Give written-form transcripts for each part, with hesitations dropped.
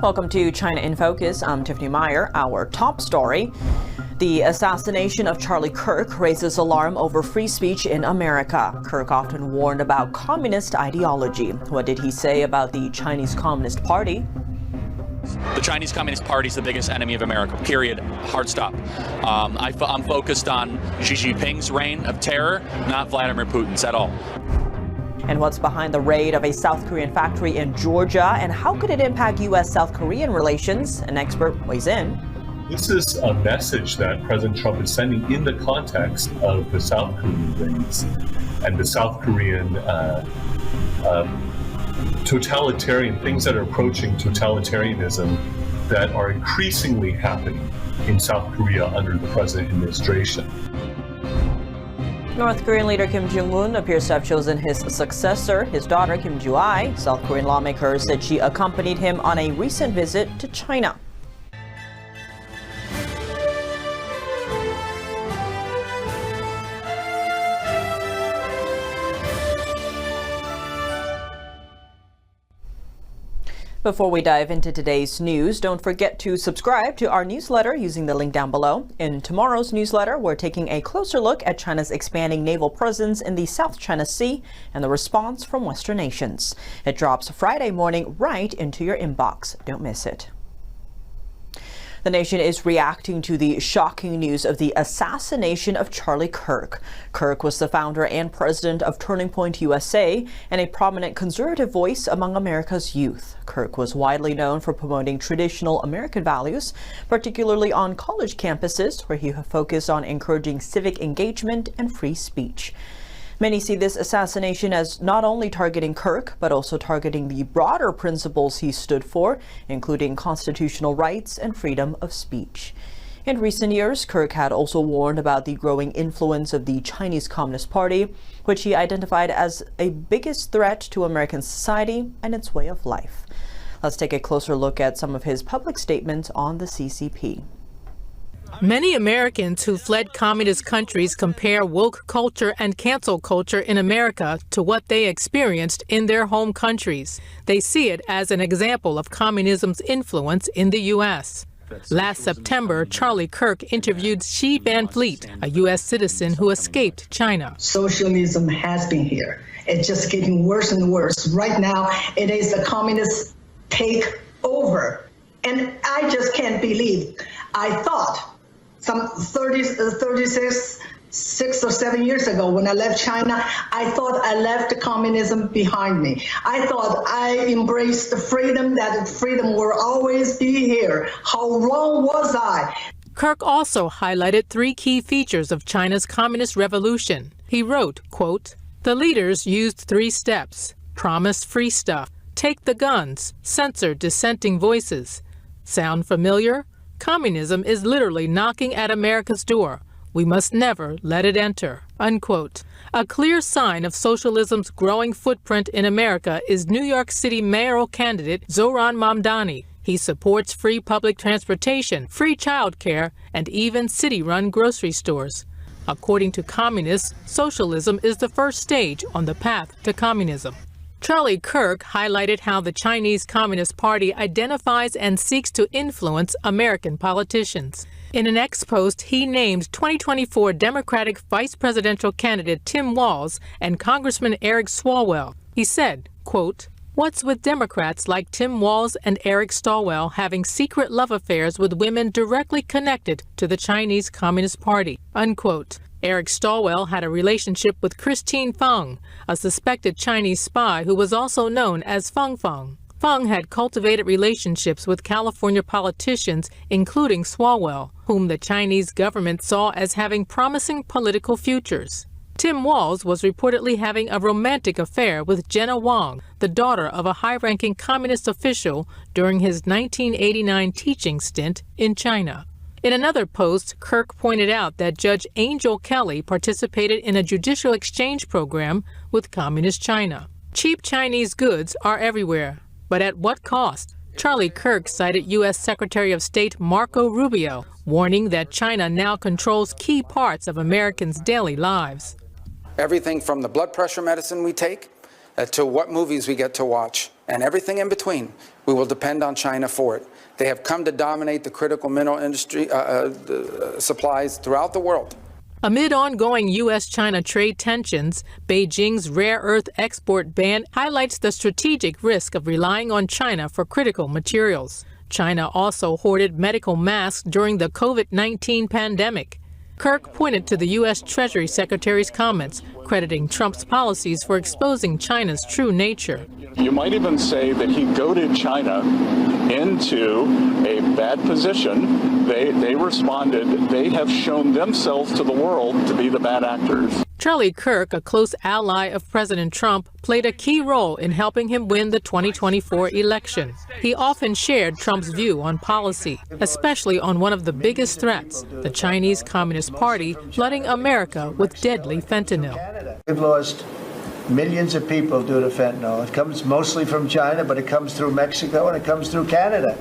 Welcome to China in Focus. I'm Tiffany Meyer. Our top story. The assassination of Charlie Kirk raises alarm over free speech in America. Kirk often warned about communist ideology. What did he say about the Chinese Communist Party? The Chinese Communist Party is the biggest enemy of America, period. Hard stop. I'm focused on Xi Jinping's reign of terror, not Vladimir Putin's at all. And what's behind the raid of a South Korean factory in Georgia, and how could it impact U.S.-South Korean relations? An expert weighs in. This is a message that President Trump is sending in the context of the South Korean raids and the South Korean totalitarian things that are approaching totalitarianism that are increasingly happening in South Korea under the present administration. North Korean leader Kim Jong-un appears to have chosen his successor, his daughter Kim Joo-ai. South Korean lawmakers said she accompanied him on a recent visit to China. Before we dive into today's news, don't forget to subscribe to our newsletter using the link down below. In tomorrow's newsletter, we're taking a closer look at China's expanding naval presence in the South China Sea and the response from Western nations. It drops Friday morning right into your inbox. Don't miss it. The nation is reacting to the shocking news of the assassination of Charlie Kirk. Kirk was the founder and president of Turning Point USA and a prominent conservative voice among America's youth. Kirk was widely known for promoting traditional American values, particularly on college campuses, where he focused on encouraging civic engagement and free speech. Many see this assassination as not only targeting Kirk, but also targeting the broader principles he stood for, including constitutional rights and freedom of speech. In recent years, Kirk had also warned about the growing influence of the Chinese Communist Party, which he identified as a biggest threat to American society and its way of life. Let's take a closer look at some of his public statements on the CCP. Many Americans who fled communist countries compare woke culture and cancel culture in America to what they experienced in their home countries. They see it as an example of communism's influence in the U.S. Last September, Charlie Kirk interviewed Xi Van Fleet, a U.S. citizen who escaped China. Socialism has been here. It's just getting worse and worse. Right now, it is a communist takeover. And I just can't believe. I thought some 36 or 7 years ago when I left China, I thought I left communism behind me. I thought I embraced the freedom, that freedom will always be here. How wrong was I? Kirk also highlighted 3 key features of China's communist revolution. He wrote, quote, "The leaders used 3 steps, promised free stuff, take the guns, censor dissenting voices. Sound familiar? Communism is literally knocking at America's door. We must never let it enter," unquote. A clear sign of socialism's growing footprint in America is New York City mayoral candidate Zohran Mamdani. He supports free public transportation, free child care, and even city-run grocery stores. According to communists, socialism is the first stage on the path to communism. Charlie Kirk highlighted how the Chinese Communist Party identifies and seeks to influence American politicians. In an X post, he named 2024 Democratic vice presidential candidate Tim Walz and Congressman Eric Swalwell. He said, quote, "What's with Democrats like Tim Walz and Eric Swalwell having secret love affairs with women directly connected to the Chinese Communist Party," unquote. Eric Swalwell had a relationship with Christine Feng, a suspected Chinese spy who was also known as Feng Feng. Feng had cultivated relationships with California politicians, including Swalwell, whom the Chinese government saw as having promising political futures. Tim Walz was reportedly having a romantic affair with Jenna Wang, the daughter of a high-ranking communist official, during his 1989 teaching stint in China. In another post, Kirk pointed out that Judge Angel Kelly participated in a judicial exchange program with Communist China. Cheap Chinese goods are everywhere, but at what cost? Charlie Kirk cited U.S. Secretary of State Marco Rubio, warning that China now controls key parts of Americans' daily lives. Everything from the blood pressure medicine we take to what movies we get to watch and everything in between, we will depend on China for it. They have come to dominate the critical mineral industry supplies throughout the world. Amid ongoing U.S.-China trade tensions, Beijing's rare earth export ban highlights the strategic risk of relying on China for critical materials. China also hoarded medical masks during the COVID-19 pandemic. Kirk pointed to the U.S. Treasury Secretary's comments, crediting Trump's policies for exposing China's true nature. You might even say that he goaded China into a bad position. They responded. They have shown themselves to the world to be the bad actors. Charlie Kirk, a close ally of President Trump, played a key role in helping him win the 2024 election. He often shared Trump's view on policy, especially on one of the biggest threats, the Chinese Communist Party flooding America with deadly fentanyl. We've lost millions of people due to fentanyl. It comes mostly from China, but it comes through Mexico and it comes through Canada.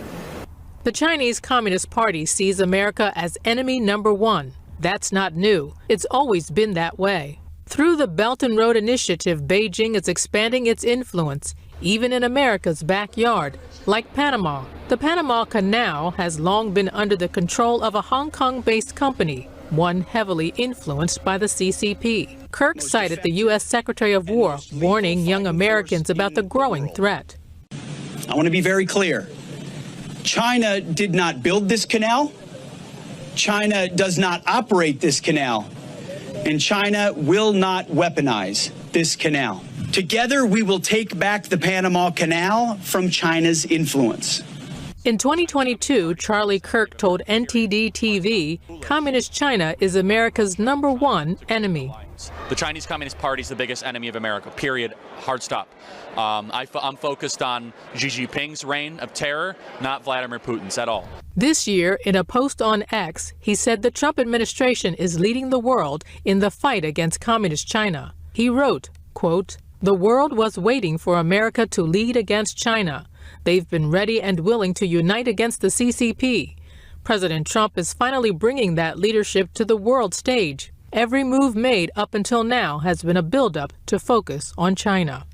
The Chinese Communist Party sees America as enemy number one. That's not new. It's always been that way. Through the Belt and Road Initiative, Beijing is expanding its influence, even in America's backyard, like Panama. The Panama Canal has long been under the control of a Hong Kong-based company, one heavily influenced by the CCP. Kirk cited the U.S. Secretary of War, warning young Americans about the growing threat. I want to be very clear. China did not build this canal. China does not operate this canal. And China will not weaponize this canal. Together, we will take back the Panama Canal from China's influence. In 2022, Charlie Kirk told NTD-TV, Communist China is America's #1 enemy. The Chinese Communist Party is the biggest enemy of America, period, hard stop. I'm focused on Xi Jinping's reign of terror, not Vladimir Putin's at all. This year, in a post on X, he said the Trump administration is leading the world in the fight against Communist China. He wrote, quote, "The world was waiting for America to lead against China. They've been ready and willing to unite against the CCP. President Trump is finally bringing that leadership to the world stage. Every move made up until now has been a buildup to focus on China."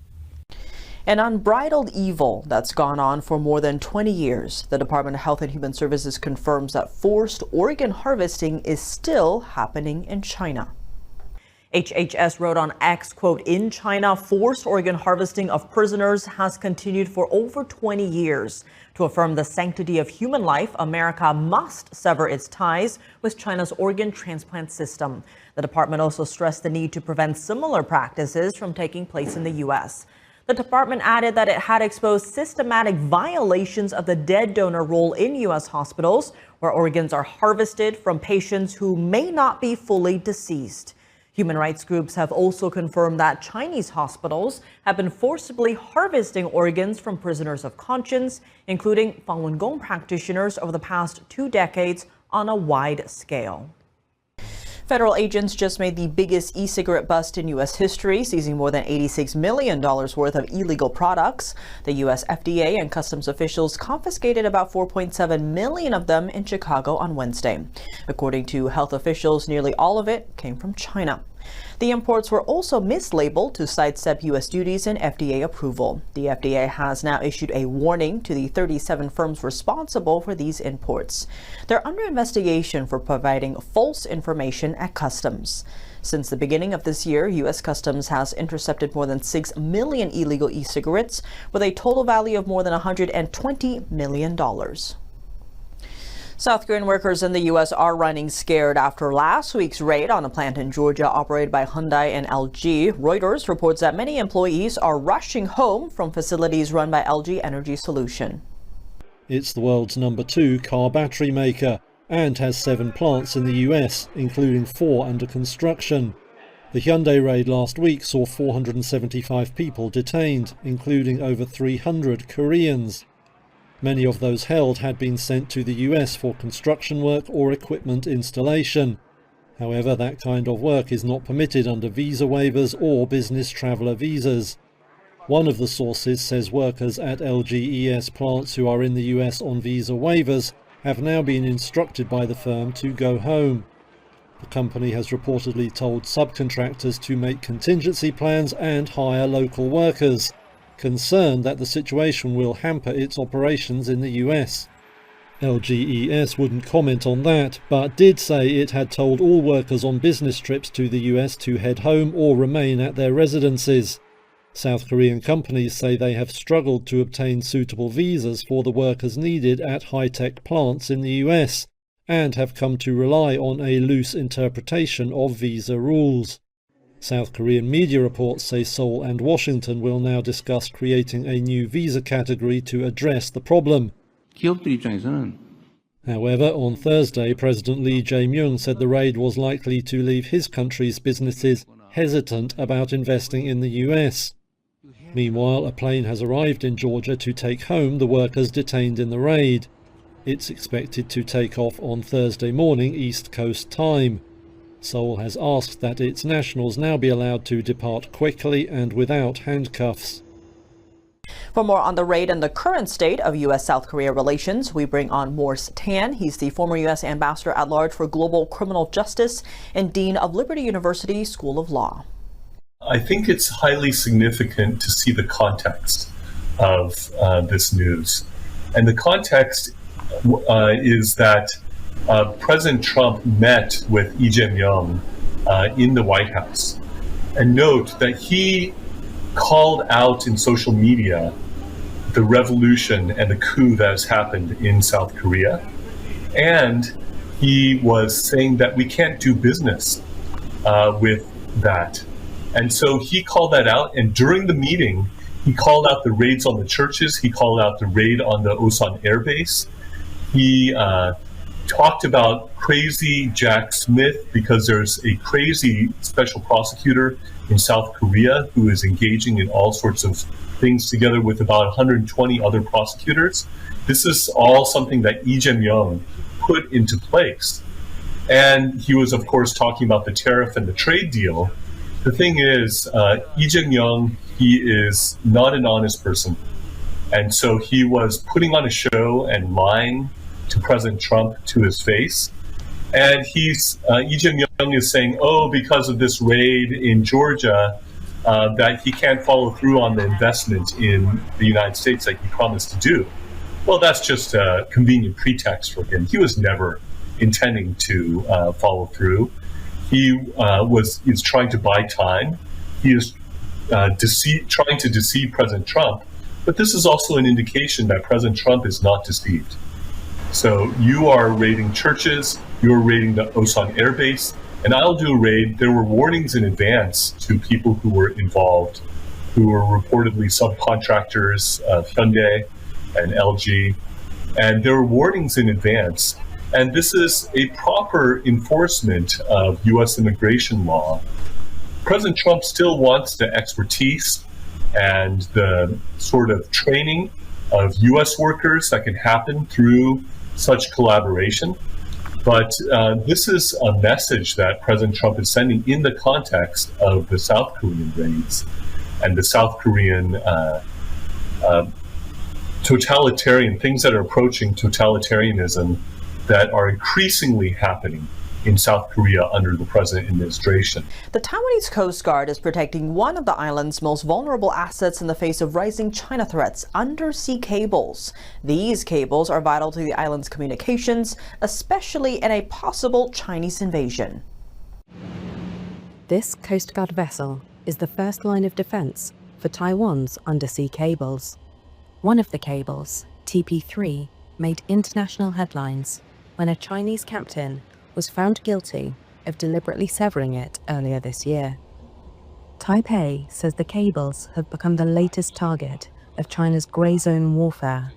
An unbridled evil that's gone on for more than 20 years. The Department of Health and Human Services confirms that forced organ harvesting is still happening in China. HHS wrote on X, quote, "In China, forced organ harvesting of prisoners has continued for over 20 years. To affirm the sanctity of human life, America must sever its ties with China's organ transplant system." The department also stressed the need to prevent similar practices from taking place in the U.S. The department added that it had exposed systematic violations of the dead donor rule in U.S. hospitals, where organs are harvested from patients who may not be fully deceased. Human rights groups have also confirmed that Chinese hospitals have been forcibly harvesting organs from prisoners of conscience, including Falun Gong practitioners, over the past 2 decades on a wide scale. Federal agents just made the biggest e-cigarette bust in U.S. history, seizing more than $86 million worth of illegal products. The U.S. FDA and customs officials confiscated about 4.7 million of them in Chicago on Wednesday. According to health officials, nearly all of it came from China. The imports were also mislabeled to sidestep U.S. duties and FDA approval. The FDA has now issued a warning to the 37 firms responsible for these imports. They're under investigation for providing false information at customs. Since the beginning of this year, U.S. Customs has intercepted more than 6 million illegal e-cigarettes with a total value of more than $120 million. South Korean workers in the U.S. are running scared after last week's raid on a plant in Georgia operated by Hyundai and LG. Reuters reports that many employees are rushing home from facilities run by LG Energy Solution. It's the world's #2 car battery maker and has 7 plants in the U.S., including 4 under construction. The Hyundai raid last week saw 475 people detained, including over 300 Koreans. Many of those held had been sent to the US for construction work or equipment installation. However, that kind of work is not permitted under visa waivers or business traveller visas. One of the sources says workers at LGES plants who are in the US on visa waivers have now been instructed by the firm to go home. The company has reportedly told subcontractors to make contingency plans and hire local workers. concerned that the situation will hamper its operations in the US. LGES wouldn't comment on that, but did say it had told all workers on business trips to the US to head home or remain at their residences. South Korean companies say they have struggled to obtain suitable visas for the workers needed at high-tech plants in the US, and have come to rely on a loose interpretation of visa rules. South Korean media reports say Seoul and Washington will now discuss creating a new visa category to address the problem. However, on Thursday, President Lee Jae-myung said the raid was likely to leave his country's businesses hesitant about investing in the US. Meanwhile, a plane has arrived in Georgia to take home the workers detained in the raid. It's expected to take off on Thursday morning East Coast time. Seoul has asked that its nationals now be allowed to depart quickly and without handcuffs. For more on the raid and the current state of U.S.-South Korea relations, we bring on Morse Tan. He's the former U.S. Ambassador at Large for Global Criminal Justice and Dean of Liberty University School of Law. I think it's highly significant to see the context of this news. And the context is that President Trump met with Lee Jae-myung in the White House. And note that he called out in social media the revolution and the coup that has happened in South Korea. And he was saying that we can't do business with that. And so he called that out. And during the meeting, he called out the raids on the churches. He called out the raid on the Osan Air Base. He talked about crazy Jack Smith, because there's a crazy special prosecutor in South Korea who is engaging in all sorts of things together with about 120 other prosecutors. This is all something that Lee Jae-myung put into place. And he was, of course, talking about the tariff and the trade deal. The thing is, Lee Jae-myung, he is not an honest person. And so he was putting on a show and lying to President Trump to his face. And Lee Jae-myung is saying, oh, because of this raid in Georgia, that he can't follow through on the investment in the United States like he promised to do. Well, that's just a convenient pretext for him. He was never intending to follow through. He is trying to buy time. He is trying to deceive President Trump. But this is also an indication that President Trump is not deceived. So you are raiding churches, you're raiding the Osan Air Base, and I'll do a raid. There were warnings in advance to people who were involved, who were reportedly subcontractors of Hyundai and LG, and there were warnings in advance. And this is a proper enforcement of U.S. immigration law. President Trump still wants the expertise and the sort of training of U.S. workers that can happen through such collaboration. But this is a message that President Trump is sending in the context of the South Korean raids and the South Korean totalitarian things that are approaching totalitarianism that are increasingly happening in South Korea under the present administration. The Taiwanese Coast Guard is protecting one of the island's most vulnerable assets in the face of rising China threats, undersea cables. These cables are vital to the island's communications, especially in a possible Chinese invasion. This Coast Guard vessel is the first line of defense for Taiwan's undersea cables. One of the cables, TP3, made international headlines when a Chinese captain was found guilty of deliberately severing it earlier this year. Taipei says the cables have become the latest target of China's grey zone warfare,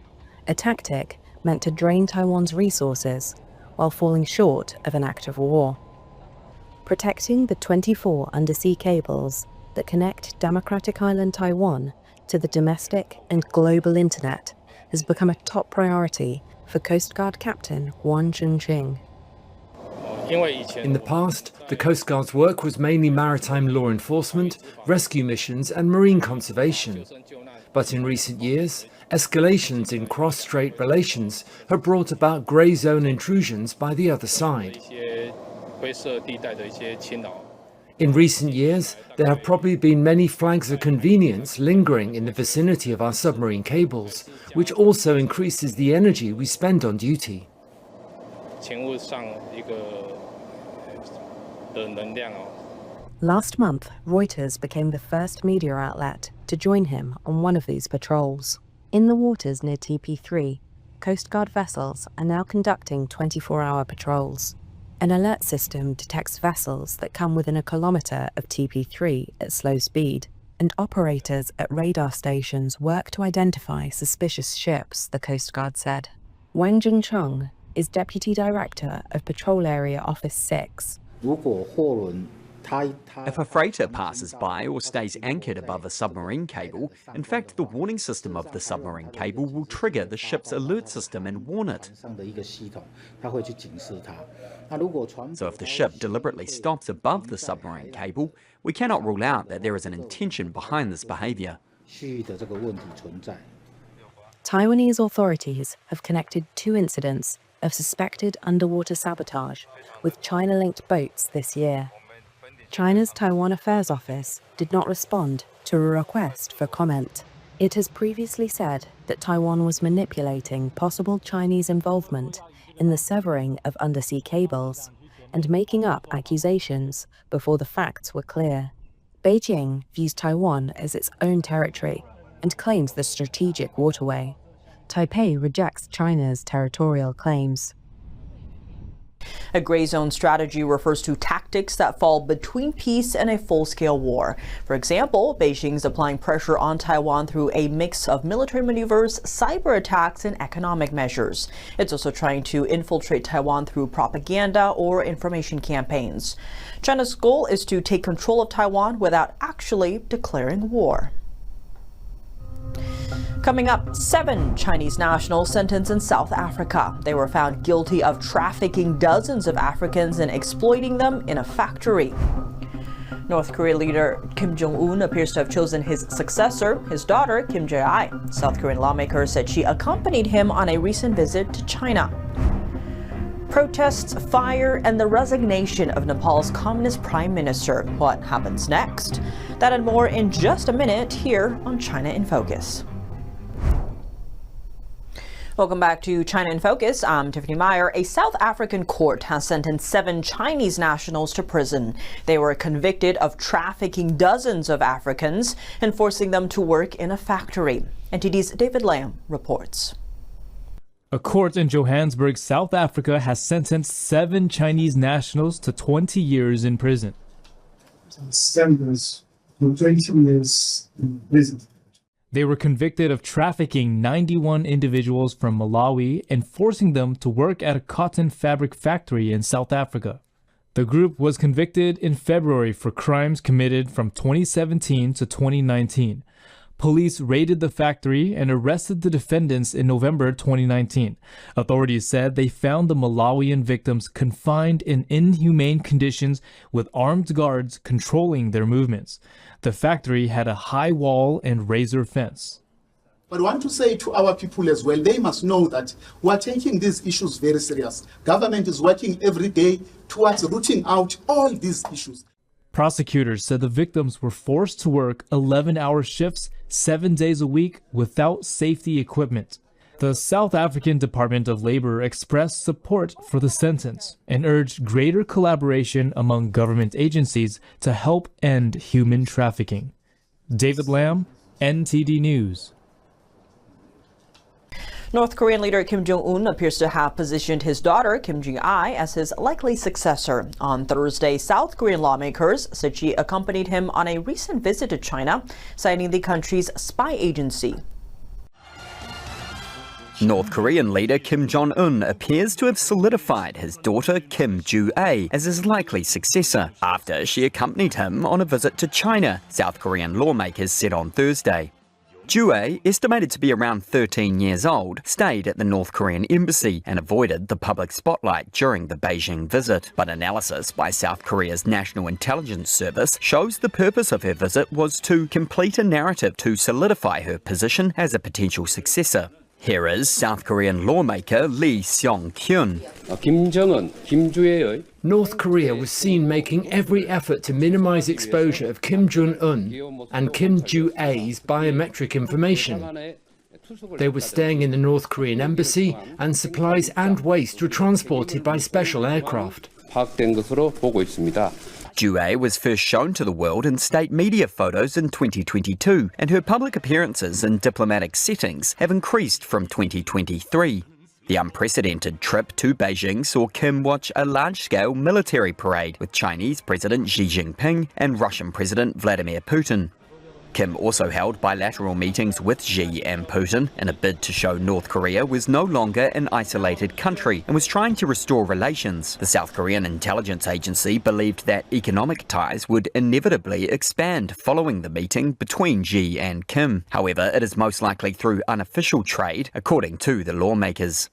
a tactic meant to drain Taiwan's resources while falling short of an act of war. Protecting the 24 undersea cables that connect democratic island Taiwan to the domestic and global internet has become a top priority for Coast Guard Captain Wang Zhengqing. In the past, the Coast Guard's work was mainly maritime law enforcement, rescue missions and marine conservation. But in recent years, escalations in cross-strait relations have brought about grey zone intrusions by the other side. In recent years, there have probably been many flags of convenience lingering in the vicinity of our submarine cables, which also increases the energy we spend on duty. Last month, Reuters became the first media outlet to join him on one of these patrols. In the waters near TP3, Coast Guard vessels are now conducting 24-hour patrols. An alert system detects vessels that come within a kilometre of TP3 at slow speed, and operators at radar stations work to identify suspicious ships, the Coast Guard said. Wang Jingcheng is Deputy Director of Patrol Area Office 6. If a freighter passes by or stays anchored above a submarine cable, in fact, the warning system of the submarine cable will trigger the ship's alert system and warn it. So if the ship deliberately stops above the submarine cable, we cannot rule out that there is an intention behind this behaviour. Taiwanese authorities have connected 2 incidents of suspected underwater sabotage with China-linked boats this year. China's Taiwan Affairs Office did not respond to a request for comment. It has previously said that Taiwan was manipulating possible Chinese involvement in the severing of undersea cables and making up accusations before the facts were clear. Beijing views Taiwan as its own territory and claims the strategic waterway. Taipei rejects China's territorial claims. A gray zone strategy refers to tactics that fall between peace and a full-scale war. For example, Beijing's applying pressure on Taiwan through a mix of military maneuvers, cyber attacks, and economic measures. It's also trying to infiltrate Taiwan through propaganda or information campaigns. China's goal is to take control of Taiwan without actually declaring war. Coming up, 7 Chinese nationals sentenced in South Africa. They were found guilty of trafficking dozens of Africans and exploiting them in a factory. North Korean leader Kim Jong-un appears to have chosen his successor, his daughter Kim Jae-ai. South Korean lawmakers said she accompanied him on a recent visit to China. Protests, fire, and the resignation of Nepal's communist prime minister. What happens next? That and more in just a minute here on China in Focus. Welcome back to China in Focus. I'm Tiffany Meyer. A South African court has sentenced 7 Chinese nationals to prison. They were convicted of trafficking dozens of Africans and forcing them to work in a factory. NTD's David Lamb reports. A court in Johannesburg, South Africa has sentenced 7 Chinese nationals to 20 years in prison. 20 years in prison. They were convicted of trafficking 91 individuals from Malawi and forcing them to work at a cotton fabric factory in South Africa. The group was convicted in February for crimes committed from 2017 to 2019. Police raided the factory and arrested the defendants in November 2019. Authorities said they found the Malawian victims confined in inhumane conditions with armed guards controlling their movements. The factory had a high wall and razor fence. But I want to say to our people as well, they must know that we are taking these issues very serious. Government is working every day towards rooting out all these issues. Prosecutors said the victims were forced to work 11-hour shifts 7 days a week without safety equipment. The South African Department of Labor expressed support for the sentence and urged greater collaboration among government agencies to help end human trafficking. David Lamb, NTD News. North Korean leader Kim Jong-un appears to have positioned his daughter, Kim Jae-ai, as his likely successor. On Thursday, South Korean lawmakers said she accompanied him on a recent visit to China, citing the country's spy agency. North Korean leader Kim Jong-un appears to have solidified his daughter Kim Jae-ai as his likely successor after she accompanied him on a visit to China, South Korean lawmakers said on Thursday. Jae, estimated to be around 13 years old, stayed at the North Korean embassy and avoided the public spotlight during the Beijing visit. But analysis by South Korea's National Intelligence Service shows the purpose of her visit was to complete a narrative to solidify her position as a potential successor. Here is South Korean lawmaker Lee Seong-kyun. North Korea was seen making every effort to minimize exposure of Kim Jong-un and Kim Ju-ae's biometric information. They were staying in the North Korean embassy, and supplies and waste were transported by special aircraft. Ju-ae was first shown to the world in state media photos in 2022, and her public appearances in diplomatic settings have increased from 2023. The unprecedented trip to Beijing saw Kim watch a large-scale military parade with Chinese President Xi Jinping and Russian President Vladimir Putin. Kim also held bilateral meetings with Xi and Putin in a bid to show North Korea was no longer an isolated country and was trying to restore relations. The South Korean intelligence agency believed that economic ties would inevitably expand following the meeting between Xi and Kim. However, it is most likely through unofficial trade, according to the lawmakers.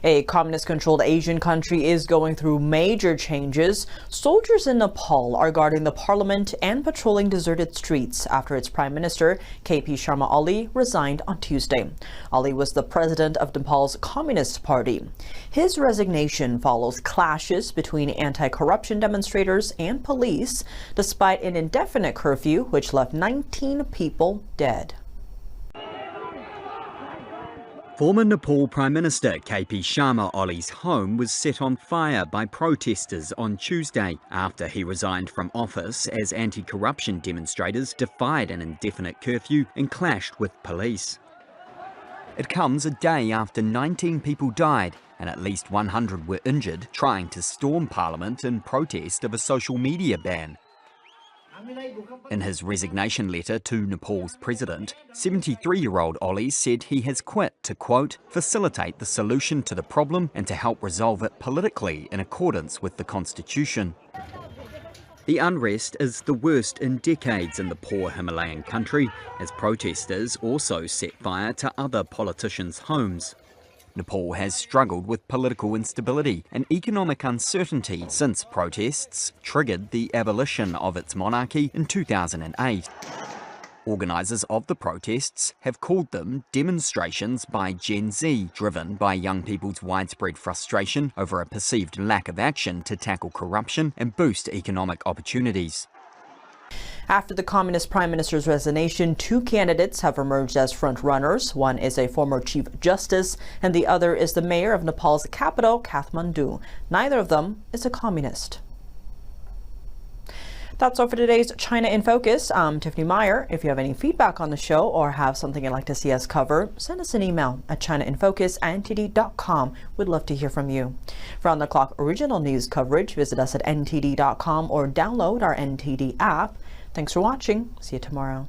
A communist-controlled Asian country is going through major changes. Soldiers in Nepal are guarding the parliament and patrolling deserted streets after its Prime Minister, KP Sharma Oli, resigned on Tuesday. Ali was the president of Nepal's Communist Party. His resignation follows clashes between anti-corruption demonstrators and police, despite an indefinite curfew which left 19 people dead. Former Nepal Prime Minister KP Sharma Oli's home was set on fire by protesters on Tuesday after he resigned from office as anti-corruption demonstrators defied an indefinite curfew and clashed with police. It comes a day after 19 people died and at least 100 were injured trying to storm Parliament in protest of a social media ban. In his resignation letter to Nepal's president, 73-year-old Oli said he has quit to, quote, facilitate the solution to the problem and to help resolve it politically in accordance with the constitution. The unrest is the worst in decades in the poor Himalayan country, as protesters also set fire to other politicians' homes. Nepal has struggled with political instability and economic uncertainty since protests triggered the abolition of its monarchy in 2008. Organisers of the protests have called them demonstrations by Gen Z, driven by young people's widespread frustration over a perceived lack of action to tackle corruption and boost economic opportunities. After the Communist Prime Minister's resignation, two candidates have emerged as front-runners. One is a former Chief Justice, and the other is the mayor of Nepal's capital, Kathmandu. Neither of them is a communist. That's all for today's China in Focus. I'm Tiffany Meyer. If you have any feedback on the show or have something you'd like to see us cover, send us an email at chinainfocus@ntd.com. We'd love to hear from you. For on-the-clock original news coverage, visit us at ntd.com or download our NTD app. Thanks for watching. See you tomorrow.